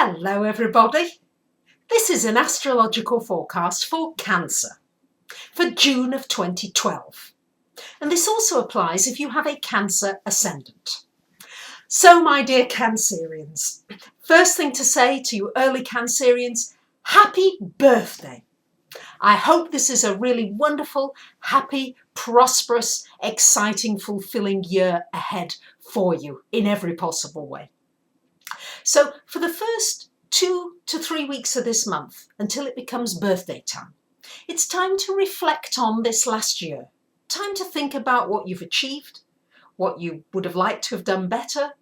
Hello everybody, this is an astrological forecast for Cancer for June of 2012, and this also applies if you have a Cancer ascendant. So my dear Cancerians, first thing to say to you early Cancerians, happy birthday. I hope this is a really wonderful, happy, prosperous, exciting, fulfilling year ahead for you in every possible way. So for the first 2 to 3 weeks of this month, until it becomes birthday time, it's time to reflect on this last year. Time to think about what you've achieved, what you would have liked to have done better,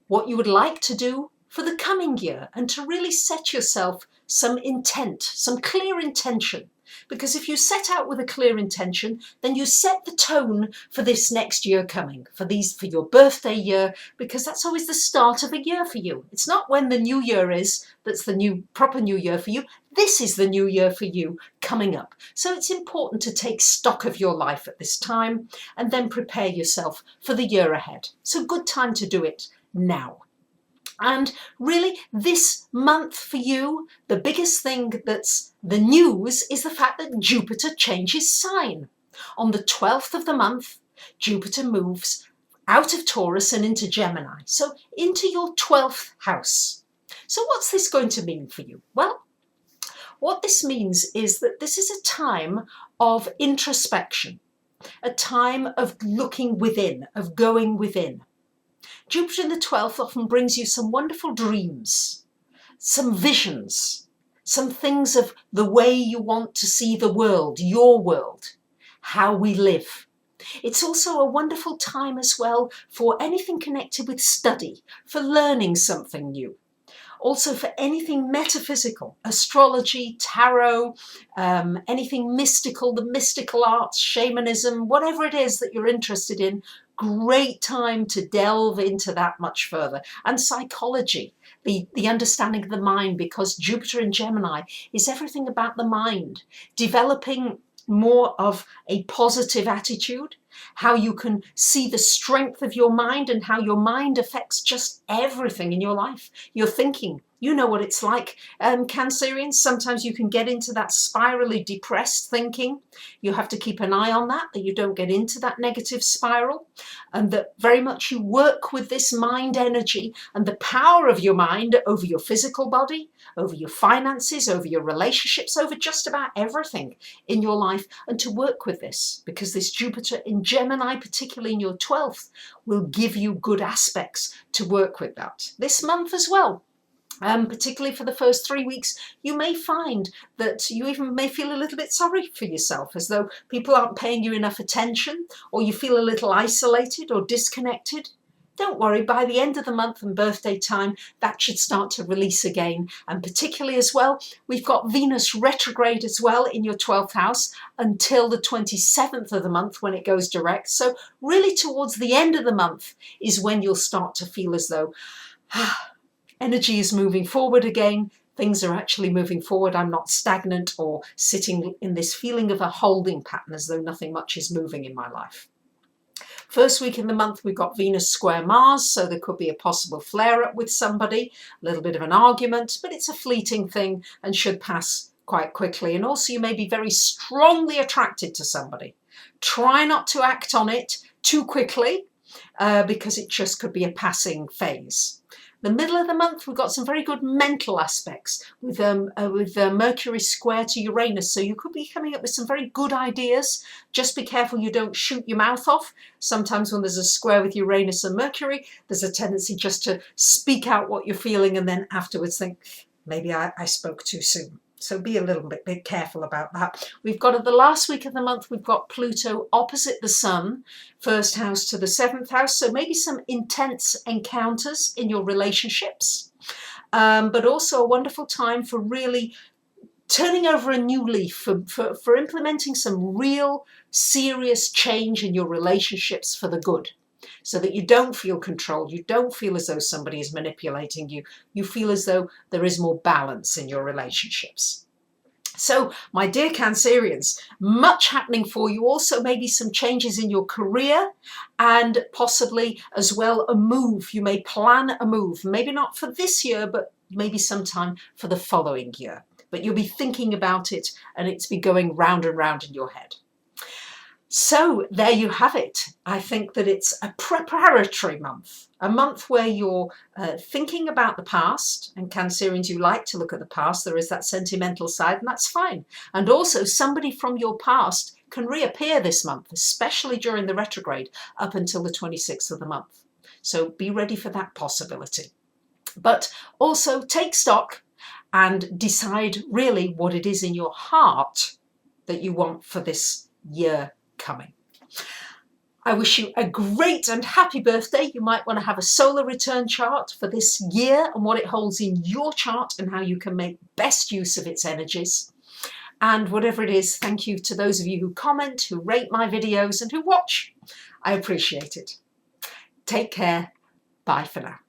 what you would like to do for the coming year, and to really set yourself some intent, some clear intention. Because if you set out with a clear intention, then you set the tone for this next year coming, for your birthday year, because that's always the start of a year for you. It's not when the new year is that's the proper new year for you. This is the new year for you coming up. So it's important to take stock of your life at this time and then prepare yourself for the year ahead. So good time to do it now. And really this month for you, the biggest thing that's the news is the fact that Jupiter changes sign. On the 12th of the month, Jupiter moves out of Taurus and into Gemini, so into your 12th house. So what's this going to mean for you? Well, what this means is that this is a time of introspection, a time of looking within, of going within. Jupiter in the 12th often brings you some wonderful dreams, some visions, some things of the way you want to see the world, your world, how we live. It's also a wonderful time as well for anything connected with study, for learning something new. Also for anything metaphysical, astrology, tarot, anything mystical, the mystical arts, shamanism, whatever it is that you're interested in, great time to delve into that much further. And psychology, the understanding of the mind, because Jupiter in Gemini is everything about the mind, developing more of a positive attitude, how you can see the strength of your mind and how your mind affects just everything in your life. Your thinking, you know what it's like, Cancerians, sometimes you can get into that spirally depressed thinking. You have to keep an eye on that you don't get into that negative spiral, and that very much you work with this mind energy and the power of your mind over your physical body, over your finances, over your relationships, over just about everything in your life, and to work with this, because this Jupiter in Gemini, particularly in your 12th, will give you good aspects to work with that. This month as well, particularly for the first 3 weeks, you may find that you even may feel a little bit sorry for yourself, as though people aren't paying you enough attention, or you feel a little isolated or disconnected. Don't worry, by the end of the month and birthday time, that should start to release again. And particularly as well, we've got Venus retrograde as well in your 12th house until the 27th of the month when it goes direct. So really towards the end of the month is when you'll start to feel as though energy is moving forward again. Things are actually moving forward. I'm not stagnant or sitting in this feeling of a holding pattern as though nothing much is moving in my life. First week in the month, we've got Venus square Mars, so there could be a possible flare-up with somebody, a little bit of an argument, but it's a fleeting thing and should pass quite quickly. And also you may be very strongly attracted to somebody. Try not to act on it too quickly, because it just could be a passing phase. The middle of the month, we've got some very good mental aspects with Mercury square to Uranus. So you could be coming up with some very good ideas. Just be careful you don't shoot your mouth off. Sometimes when there's a square with Uranus and Mercury, there's a tendency just to speak out what you're feeling and then afterwards think, maybe I spoke too soon. So be a little bit careful about that. We've got at the last week of the month, we've got Pluto opposite the Sun, first house to the 7th house. So maybe some intense encounters in your relationships, but also a wonderful time for really turning over a new leaf, for implementing some real serious change in your relationships for the good. So that you don't feel controlled, you don't feel as though somebody is manipulating you, you feel as though there is more balance in your relationships. So, my dear Cancerians, much happening for you. Also maybe some changes in your career and possibly as well a move. You may plan a move, maybe not for this year, but maybe sometime for the following year. But you'll be thinking about it and it's be going round and round in your head. So there you have it. I think that it's a preparatory month, a month where you're thinking about the past, and Cancerians, you like to look at the past. There is that sentimental side, and that's fine. And also somebody from your past can reappear this month, especially during the retrograde up until the 26th of the month. So be ready for that possibility. But also take stock and decide really what it is in your heart that you want for this year coming. I wish you a great and happy birthday. You might want to have a solar return chart for this year and what it holds in your chart and how you can make best use of its energies. And whatever it is, thank you to those of you who comment, who rate my videos and who watch. I appreciate it. Take care. Bye for now.